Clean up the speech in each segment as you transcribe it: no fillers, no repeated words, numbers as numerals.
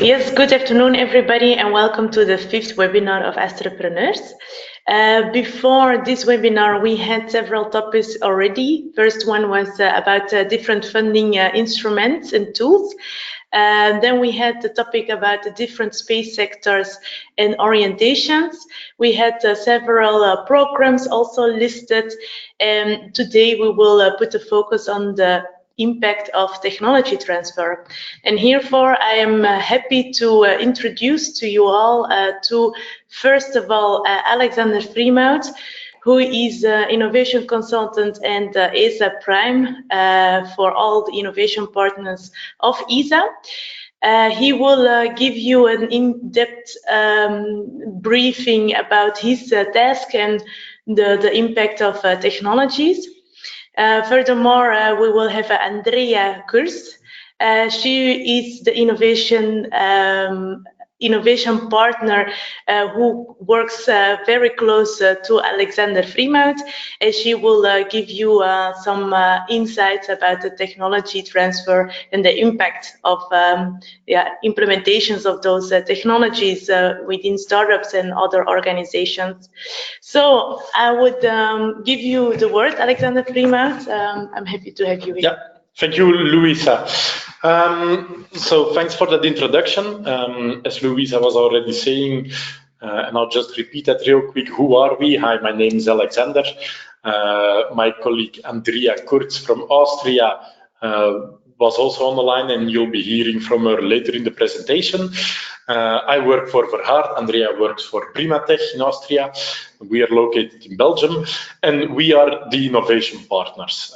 Yes, good afternoon, everybody, and welcome to the 5th webinar of Astropreneurs. Before this webinar, we had several topics already. First one was about different funding instruments and tools. Then we had the topic about the different space sectors and orientations. We had several programs also listed, and today we will put a focus on the impact of technology transfer. And therefore, I am happy to introduce to you all to, first of all, Alexander Freemout, who is innovation consultant and ESA Prime for all the innovation partners of ESA. He will give you an in-depth briefing about his task and the impact of technologies. Furthermore, we will have Andrea Kurz. She is the innovation partner who works very close to Alexander Freemout, and she will give you some insights about the technology transfer and the impact of implementations of those technologies within startups and other organizations. So I would give you the word, Alexander Freemout. I'm happy to have you here. Yeah. Thank you, Luisa. So thanks for that introduction. As Luisa was already saying, and I'll just repeat that real quick. Who are we? Hi, my name is Alexander. My colleague Andrea Kurz from Austria was also on the line, and you'll be hearing from her later in the presentation. I work for Verhaard. Andrea works for Medtech in Austria. We are located in Belgium, and we are the innovation partners.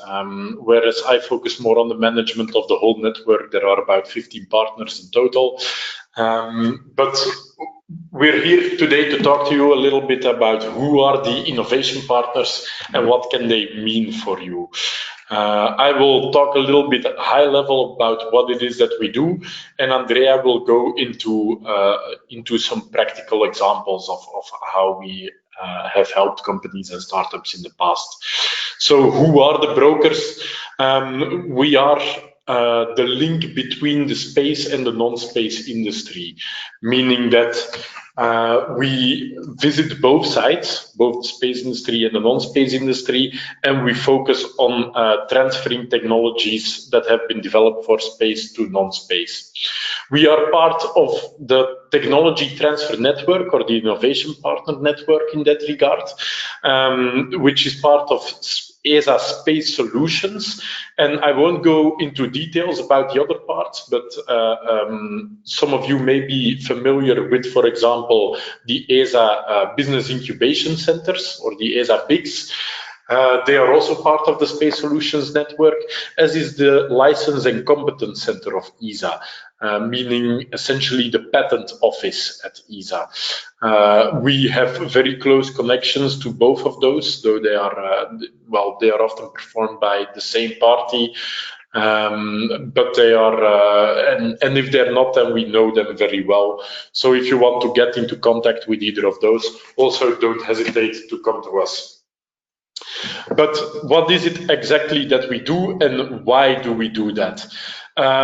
Whereas I focus more on the management of the whole network. There are about 15 partners in total. But we're here today to talk to you a little bit about who are the innovation partners and what can they mean for you. I will talk a little bit at high level about what it is that we do, and Andrea will go into some practical examples of how we have helped companies and startups in the past. So who are the brokers? We are the link between the space and the non-space industry, meaning that we visit both sides, both the space industry and the non-space industry, and we focus on transferring technologies that have been developed for space to non-space. We are part of the technology transfer network, or the innovation partner network in that regard, which is part of ESA Space Solutions, and I won't go into details about the other parts, but some of you may be familiar with, for example, the ESA Business Incubation Centers, or the ESA BICS. They are also part of the Space Solutions Network, as is the License and Competence Center of ESA, meaning essentially the patent office at ESA. We have very close connections to both of those, though they are, they are often performed by the same party, but they are, and if they're not, then we know them very well. So if you want to get into contact with either of those, also don't hesitate to come to us. But what is it exactly that we do, and why do we do that? Why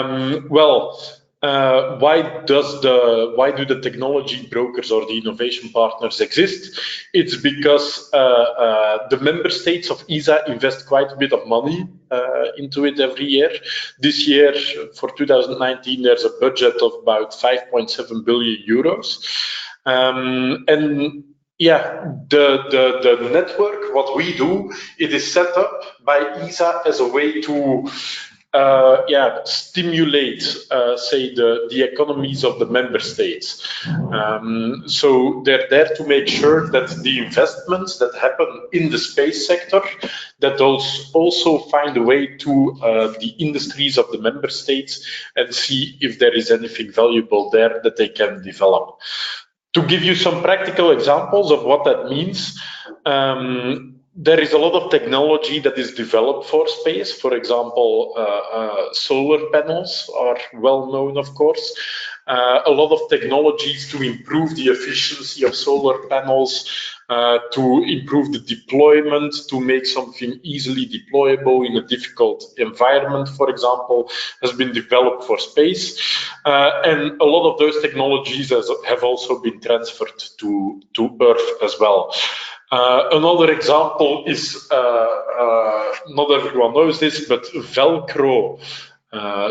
do the technology brokers or the innovation partners exist? It's because the member states of ESA invest quite a bit of money into it every year. This year, for 2019, there's a budget of about 5.7 billion euros. And yeah, the network, what we do, it is set up by ESA as a way to stimulate, say, the economies of the member states. So they're there to make sure that the investments that happen in the space sector, that those also find a way to the industries of the member states and see if there is anything valuable there that they can develop. To give you some practical examples of what that means, there is a lot of technology that is developed for space. For example, solar panels are well known, of course. a lot of technologies to improve the efficiency of solar panels, to improve the deployment, to make something easily deployable in a difficult environment, for example, has been developed for space. And a lot of those technologies have also been transferred to Earth as well. Another example is, not everyone knows this, but Velcro.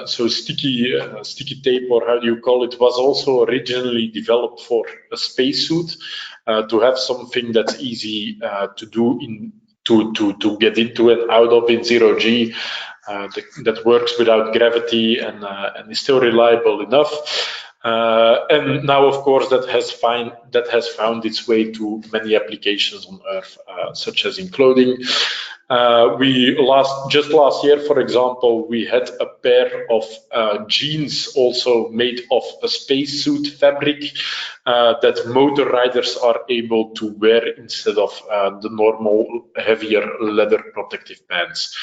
So sticky tape, or how do you call it, was also originally developed for a spacesuit, to have something that's easy to do to get into and out of in 0G, that works without gravity and is still reliable enough. And now, of course, that has found its way to many applications on Earth, such as in clothing. Just last year, for example, we had a pair of jeans also made of a spacesuit fabric that motor riders are able to wear instead of the normal heavier leather protective pants.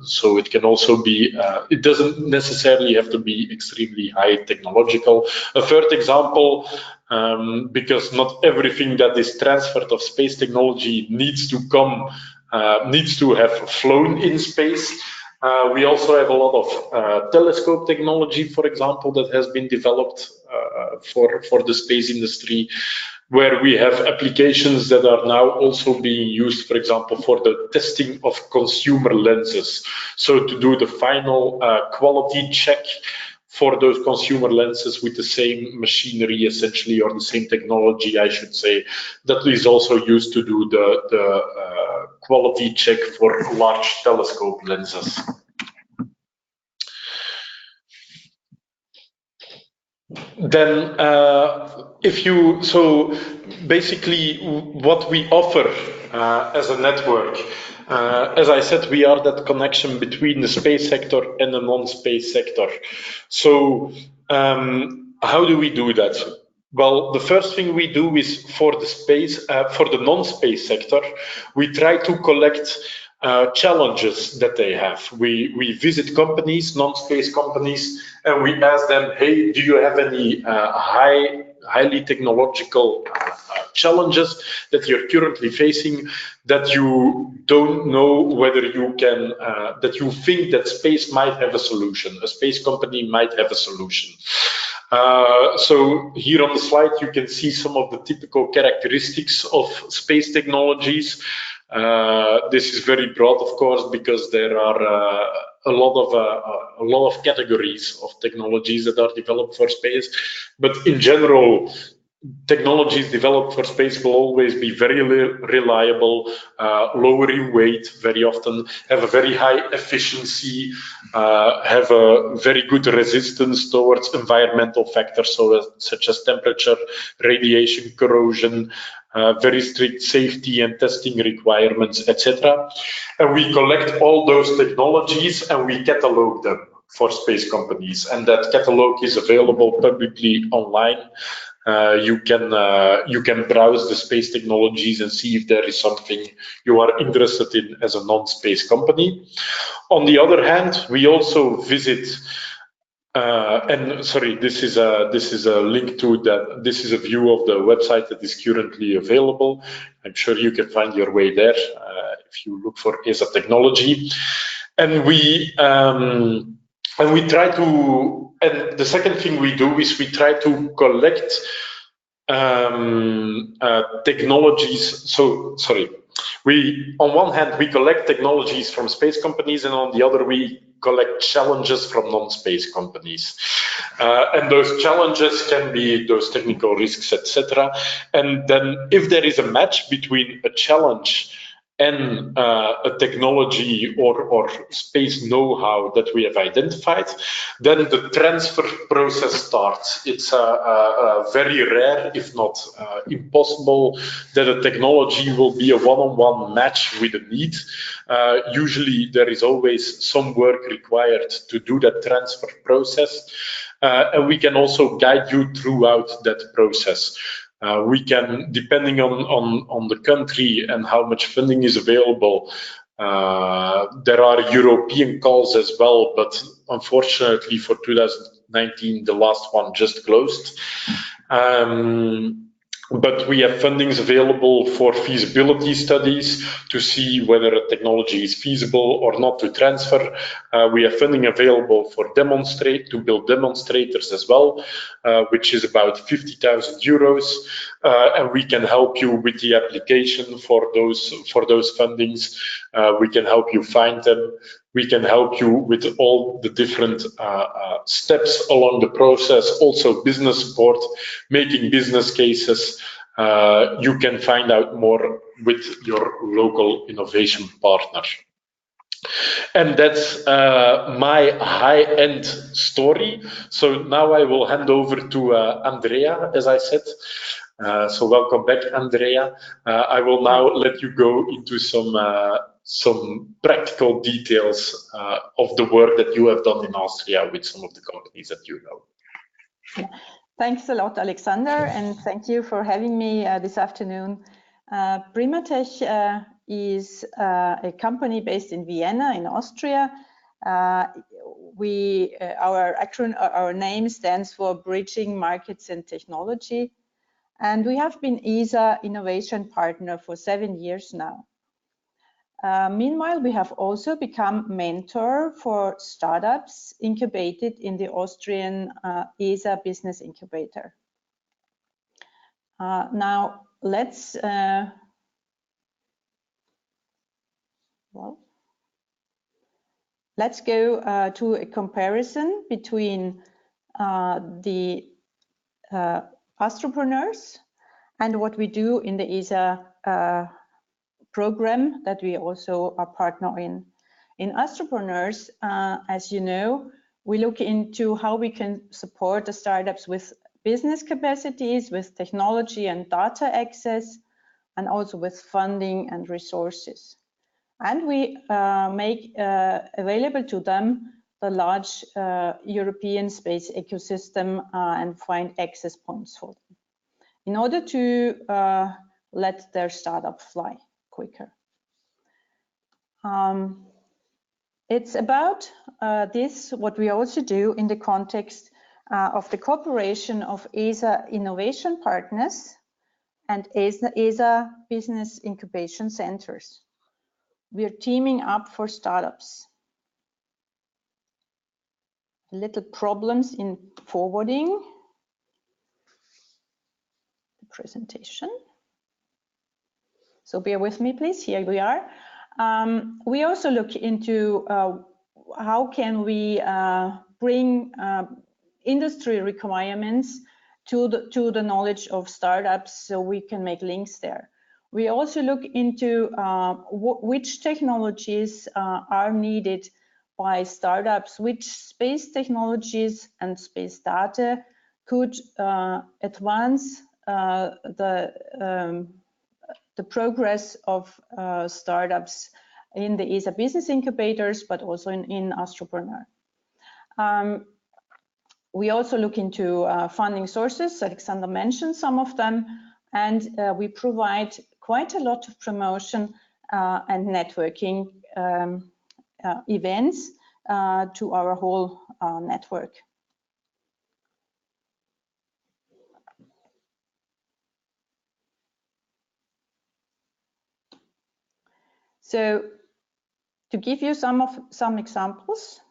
So it can also be, it doesn't necessarily have to be extremely high technological. A third example, because not everything that is transferred of space technology needs to have flown in space. We also have a lot of telescope technology, for example, that has been developed for the space industry, where we have applications that are now also being used, for example, for the testing of consumer lenses. So to do the final quality check for those consumer lenses with the same machinery, essentially, or the same technology, I should say, that is also used to do the quality check for large telescope lenses. Then, so basically what we offer as a network, as I said, we are that connection between the space sector and the non-space sector. So how do we do that? Well, the first thing we do is for the non-space sector, we try to collect challenges that they have. We visit companies, non-space companies, and we ask them, hey, do you have any highly technological challenges that you're currently facing that you don't know whether you can, that you think that space might have a solution, a space company might have a solution. So here on the slide, you can see some of the typical characteristics of space technologies. This is very broad, of course, because there are a lot of categories of technologies that are developed for space. But in general, technologies developed for space will always be very reliable, lower in weight very often, have a very high efficiency, have a very good resistance towards environmental factors such as temperature, radiation, corrosion, very strict safety and testing requirements, etc. And we collect all those technologies and we catalog them for space companies. And that catalog is available publicly online. You can browse the space technologies and see if there is something you are interested in as a non-space company. On the other hand, we also visit, and sorry, this is a link to that. This is a view of the website that is currently available. I'm sure you can find your way there if you look for ESA technology. And we try to. And the second thing we do is we try to collect technologies. So, sorry, on one hand, we collect technologies from space companies, and on the other, we collect challenges from non-space companies. And those challenges can be those technical risks, etc. And then if there is a match between a challenge and a technology or space know-how that we have identified, then the transfer process starts. It's very rare, if not impossible, that a technology will be a one-on-one match with a need. Usually there is always some work required to do that transfer process. And we can also guide you throughout that process. We can, depending on the country and how much funding is available, there are European calls as well, but unfortunately for 2019, the last one just closed. But we have fundings available for feasibility studies to see whether a technology is feasible or not to transfer. We have funding available for to build demonstrators as well, which is about 50,000 euros. And we can help you with the application for those fundings. We can help you find them. We can help you with all the different steps along the process, also business support, making business cases. You can find out more with your local innovation partner. And that's my high-end story. So now I will hand over to Andrea, as I said. So welcome back, Andrea. I will now let you go into some practical details of the work that you have done in Austria with some of the companies that you know. Thanks a lot, Alexander, and thank you for having me this afternoon. Primatech is a company based in Vienna, in Austria. Our name stands for Bridging Markets and Technology, and we have been ESA Innovation Partner for 7 years now. Meanwhile, we have also become mentor for startups incubated in the Austrian ESA Business Incubator. Now, let's go to a comparison between the Astropreneurs and what we do in the ESA program that we also are partner in. In Astropreneurs, as you know, we look into how we can support the startups with business capacities, with technology and data access, and also with funding and resources. And we make available to them the large European space ecosystem and find access points for them in order to let their startup fly quicker. It's about this, what we also do in the context of the cooperation of ESA Innovation Partners and ESA Business Incubation Centers. We are teaming up for startups. Little problems in forwarding the presentation. So bear with me, please. Here we are. We also look into how can we bring industry requirements to the knowledge of startups so we can make links there. We also look into which technologies are needed by startups, which space technologies and space data could advance the progress of startups in the ESA business incubators, but also in Astropreneur. We also look into funding sources. Alexander mentioned some of them, and we provide quite a lot of promotion and networking events to our whole network. So to give you some examples,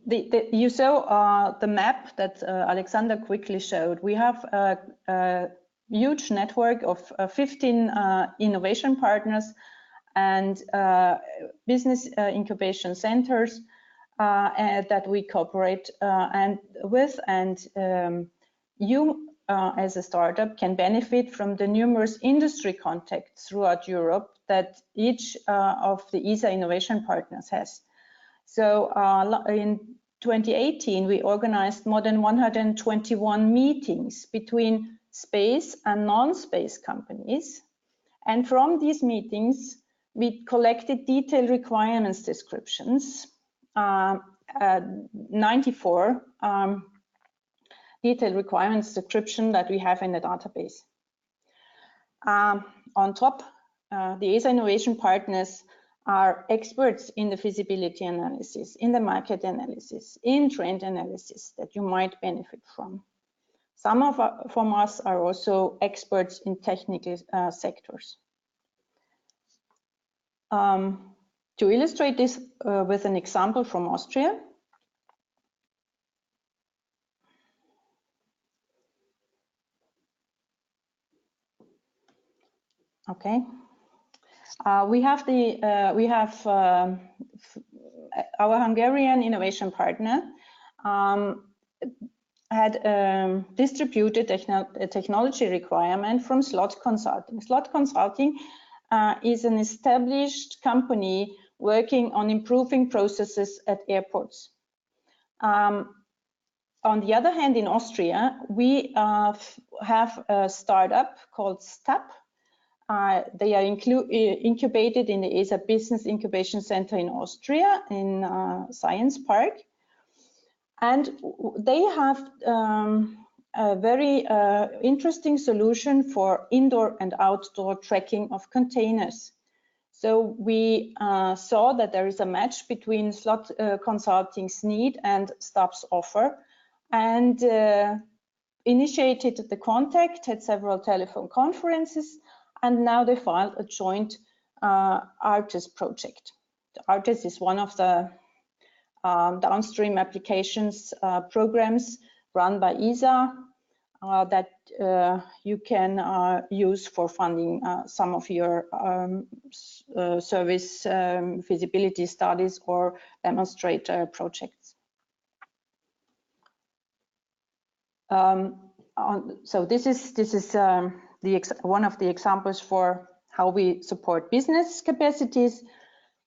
you saw the map that Alexander quickly showed. We have a huge network of 15 innovation partners and business incubation centers that we cooperate with, and you as a startup can benefit from the numerous industry contacts throughout Europe that each of the ESA innovation partners has. So in 2018, we organized more than 121 meetings between space and non-space companies. And from these meetings, we collected detailed requirements descriptions, 94 detailed requirements description that we have in the database. on top, the ESA innovation partners are experts in the feasibility analysis, in the market analysis, in trend analysis that you might benefit from. Some from us are also experts in technical sectors. To illustrate this with an example from Austria, okay, we have our Hungarian innovation partner had distributed a technology requirement from Slot Consulting. Slot Consulting is an established company working on improving processes at airports. On the other hand, in Austria, we have a startup called STAP. They are incubated in the ESA Business Incubation Center in Austria, in Science Park. And they have a very interesting solution for indoor and outdoor tracking of containers. So we saw that there is a match between Slot Consulting's need and STAP's offer, and initiated the contact, had several telephone conferences, and now they filed a joint ARTIS project. The ARTIS is one of the downstream applications programs run by ESA that you can use for funding some of your service feasibility studies or demonstrator projects. So this is one of the examples for how we support business capacities,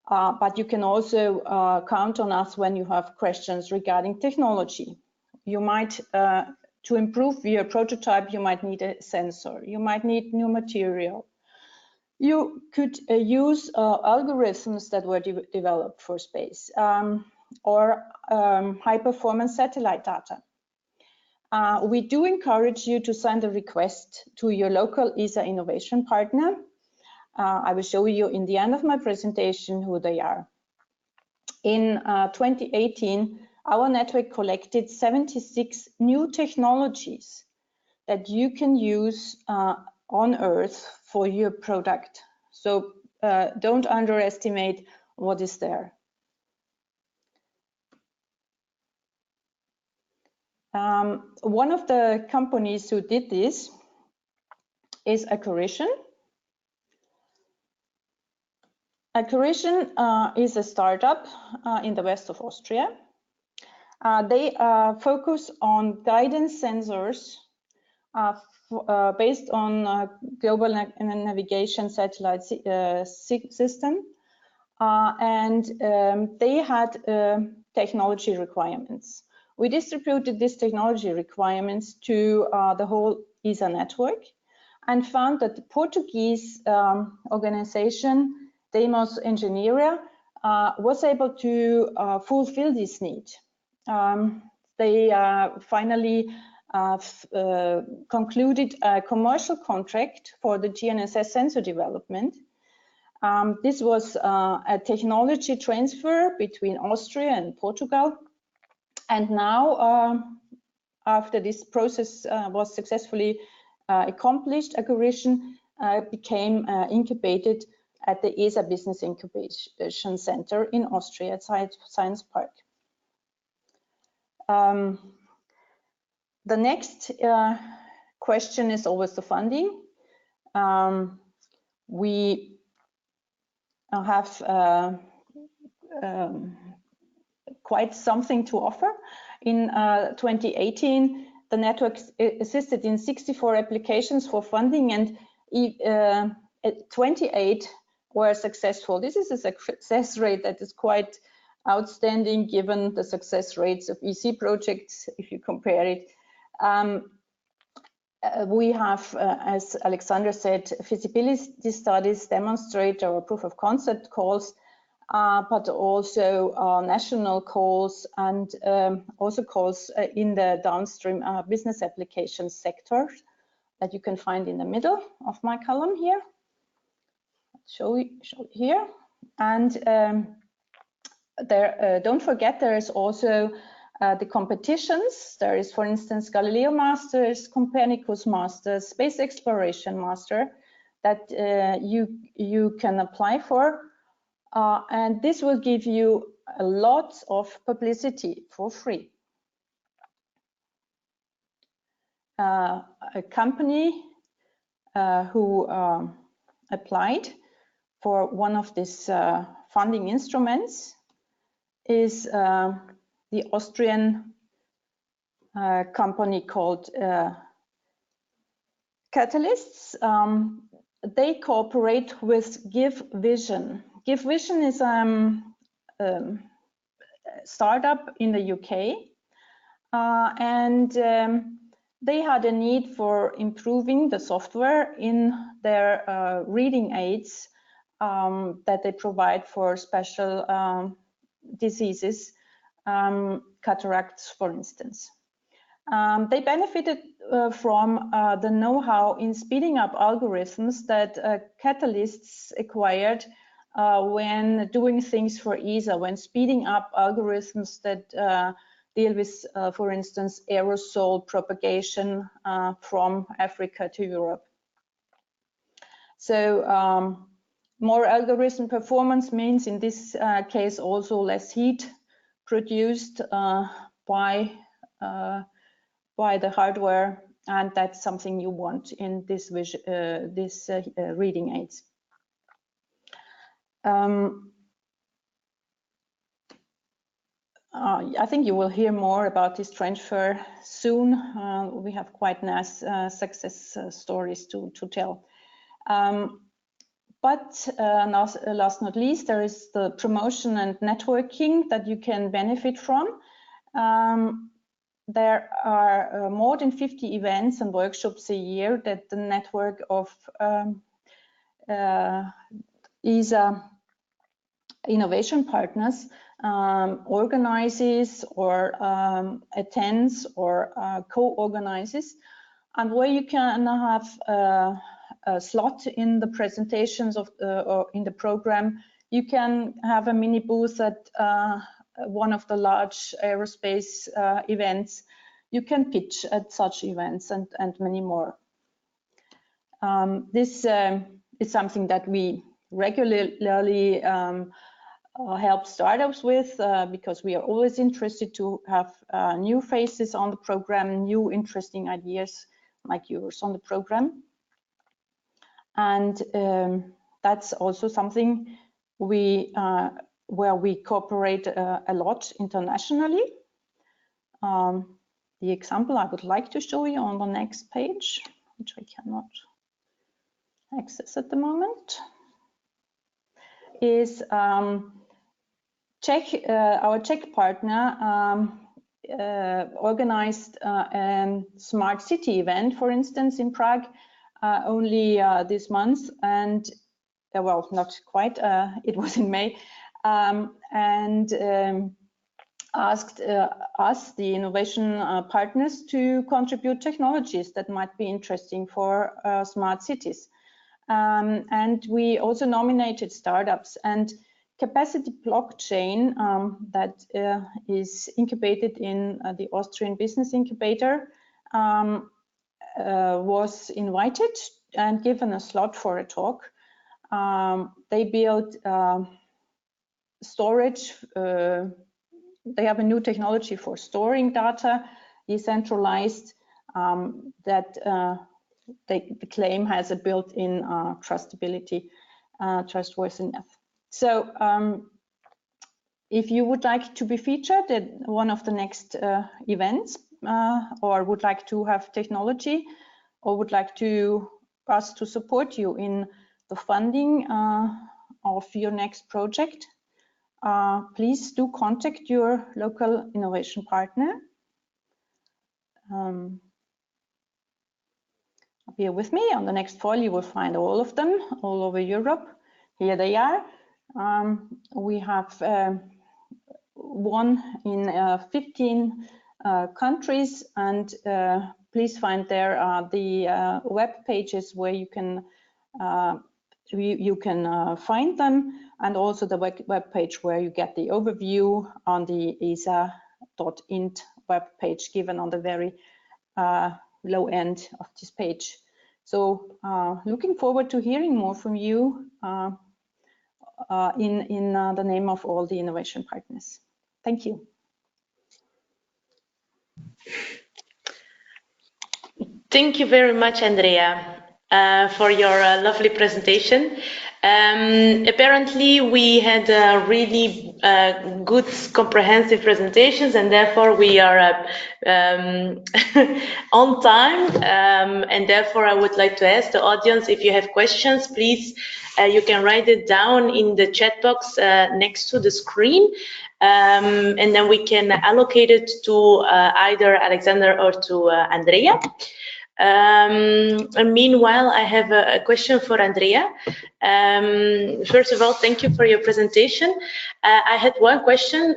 but you can also count on us when you have questions regarding technology. You might, to improve your prototype, you might need a sensor, you might need new material. You could use algorithms that were developed for space, or high-performance satellite data. We do encourage you to send a request to your local ESA innovation partner. I will show you in the end of my presentation who they are. In 2018, our network collected 76 new technologies that you can use on Earth for your product. So don't underestimate what is there. One of the companies who did this is Accursion. Accursion is a startup in the west of Austria. They focus on guidance sensors based on global navigation satellite system, and they had technology requirements. We distributed these technology requirements to the whole ESA network and found that the Portuguese organization, Deimos Engenharia, was able to fulfill this need. They finally concluded a commercial contract for the GNSS sensor development. This was a technology transfer between Austria and Portugal. And now, after this process was successfully accomplished, Accursion became incubated at the ESA Business Incubation Center in Austria at Science Park. The next question is always the funding. We have quite something to offer. In 2018, the network assisted in 64 applications for funding, and 28 were successful. This is a success rate that is quite outstanding given the success rates of EC projects if you compare it. We have, as Alexander said, feasibility studies, demonstrator or proof of concept calls, but also national calls and also calls in the downstream business application sector that you can find in the middle of my column here. show here. And there, don't forget, there is also the competitions. There is, for instance, Galileo Masters, Copernicus Masters, Space Exploration Master that you can apply for. And this will give you a lot of publicity for free. A company who applied for one of these funding instruments is the Austrian company called Catalysts. They cooperate with GiveVison. GiveVison is a startup in the UK, and they had a need for improving the software in their reading aids that they provide for special diseases, cataracts, for instance. They benefited from the know-how in speeding up algorithms that Catalysts acquired when doing things for ESA, when speeding up algorithms that deal with, for instance, aerosol propagation from Africa to Europe. So more algorithm performance means, in this case, also less heat produced by the hardware, and that's something you want in this reading aids. I think you will hear more about this transfer soon. We have quite nice success stories to tell. But last not least, there is the promotion and networking that you can benefit from. There are more than 50 events and workshops a year that the network of ESA innovation partners organizes or attends or co-organizes, and where you can have a slot in the presentations of or in the program. You can have a mini booth at one of the large aerospace events. You can pitch at such events and many more. This is something that we regularly help startups with because we are always interested to have new faces on the program, new interesting ideas like yours on the program. And that's also something we where we cooperate a lot internationally. The example I would like to show you on the next page, which I cannot access at the moment, is Czech. Our Czech partner organized a smart city event, for instance, in Prague only this month, and well, not quite, it was in May, and asked us, the innovation partners, to contribute technologies that might be interesting for smart cities. And we also nominated startups, and Capacity Blockchain that is incubated in the Austrian Business Incubator was invited and given a slot for a talk. They built storage. They have a new technology for storing data, decentralized, that they claim has a built-in trustability, trustworthiness. So if you would like to be featured at one of the next events, or would like to have technology, or would like to us to support you in the funding of your next project, please do contact your local innovation partner. Bear with me. On the next file, you will find all of them all over Europe. Here they are. We have one in 15 countries, and please find there the web pages where you can you can find them, and also the web page where you get the overview on the esa.int web page given on the very low end of this page. So looking forward to hearing more from you in the name of all the innovation partners. Thank you. Thank you very much, Andrea, for your lovely presentation. Apparently, we had really good, comprehensive presentations, and therefore we are on time. And therefore, I would like to ask the audience, if you have questions, please, you can write it down in the chat box next to the screen. And then we can allocate it to either Alexander or to Andrea. And meanwhile, I have a question for Andrea. First of all, thank you for your presentation. I had one question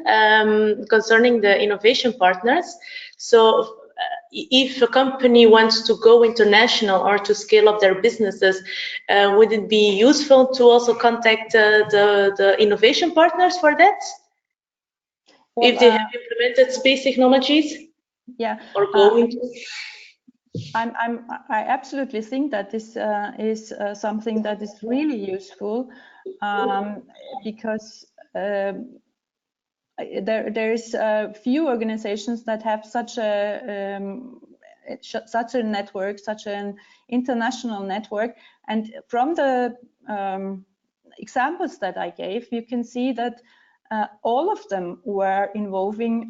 concerning the innovation partners. So if a company wants to go international or to scale up their businesses, would it be useful to also contact the innovation partners for that? Well, if they have implemented space technologies? Yeah. Or going to? I absolutely think that this is something that is really useful, because there is few organizations that have such a network, such an international network. And from the examples that I gave, you can see that all of them were involving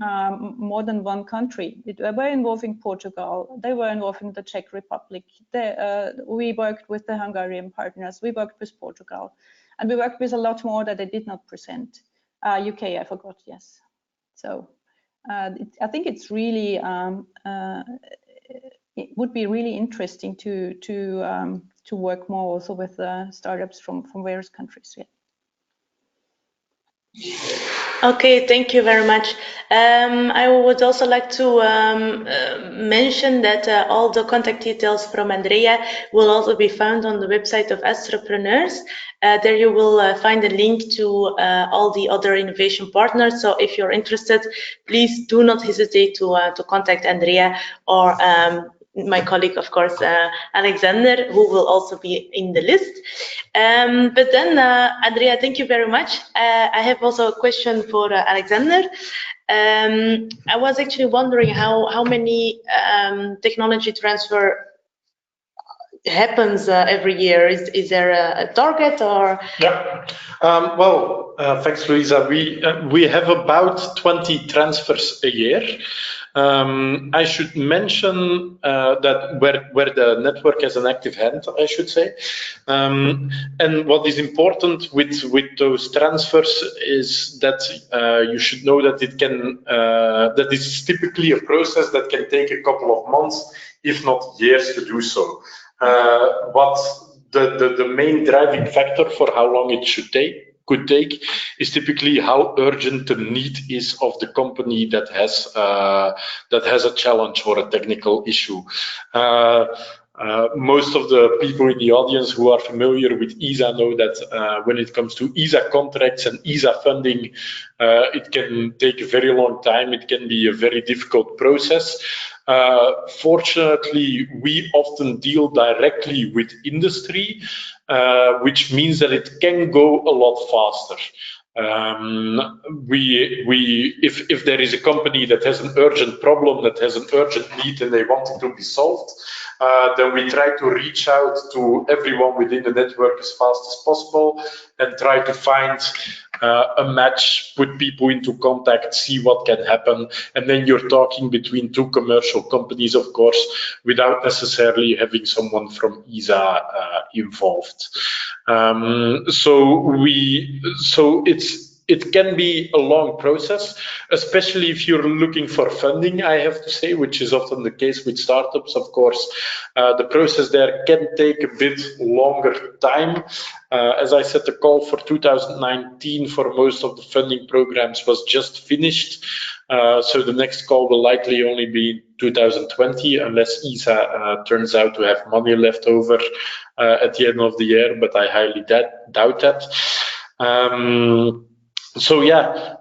more than one country. They were involving Portugal, they were involving the Czech Republic, we worked with the Hungarian partners, we worked with Portugal, and we worked with a lot more that they did not present. UK, I forgot, yes. So I think it's really, it would be really interesting to work more also with startups from various countries. Yeah. Okay, thank you very much. I would also like to mention that all the contact details from Andrea will also be found on the website of Astropreneurs. There you will find a link to all the other innovation partners. So if you're interested, please do not hesitate to contact Andrea or my colleague, of course, Alexander, who will also be in the list. But then, Andrea, thank you very much. I have also a question for Alexander. I was actually wondering how many technology transfer happens every year. Is there a target or? Yeah. Well, thanks, Luisa. We have about 20 transfers a year. I should mention that where the network has an active hand, I should say. And what is important with those transfers is that you should know that it can that is typically a process that can take a couple of months, if not years, to do so. But the main driving factor for how long it could take is typically how urgent the need is of the company that has a challenge or a technical issue. Most of the people in the audience who are familiar with ESA know that when it comes to ESA contracts and ESA funding, it can take a very long time. It can be a very difficult process. Fortunately, we often deal directly with industry, which means that it can go a lot faster. If there is a company that has an urgent problem, that has an urgent need, and they want it to be solved, then we try to reach out to everyone within the network as fast as possible and try to find a match, put people into contact, see what can happen. And then you're talking between two commercial companies, of course, without necessarily having someone from ESA involved. So it's it can be a long process, especially if you're looking for funding, I have to say, which is often the case with startups. Of course, the process there can take a bit longer time. As I said, the call for 2019 for most of the funding programs was just finished. So the next call will likely only be 2020, unless ESA turns out to have money left over at the end of the year, but I highly doubt that. So yeah,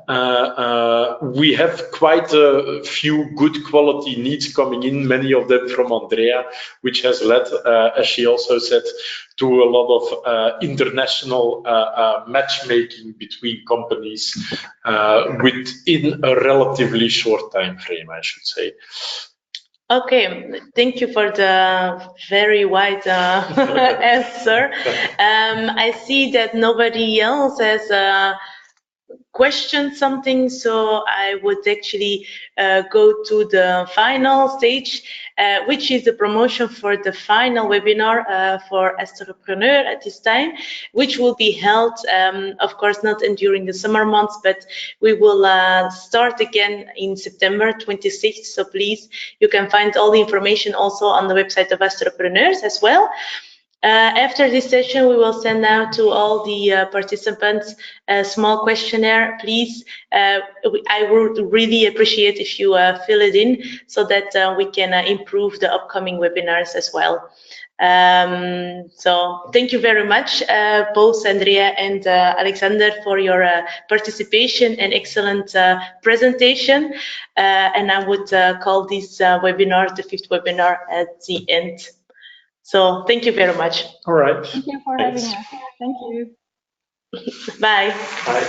we have quite a few good quality needs coming in, many of them from Andrea, which has led, as she also said, to a lot of international matchmaking between companies within a relatively short time frame, I should say. Okay, thank you for the very wide answer. I see that nobody else has questioned something, so I would actually go to the final stage, which is the promotion for the final webinar for Astropreneur at this time, which will be held, of course, not during the summer months, but we will start again in September 26th. So please, you can find all the information also on the website of Astropreneurs as well. After this session, we will send out to all the participants a small questionnaire. Please, I would really appreciate if you fill it in so that we can improve the upcoming webinars as well. So thank you very much, both Andrea and Alexander, for your participation and excellent presentation. And I would call this webinar the 5th webinar at the end. So thank you very much. All right. Thank you for having us. Thank you. Bye. Bye.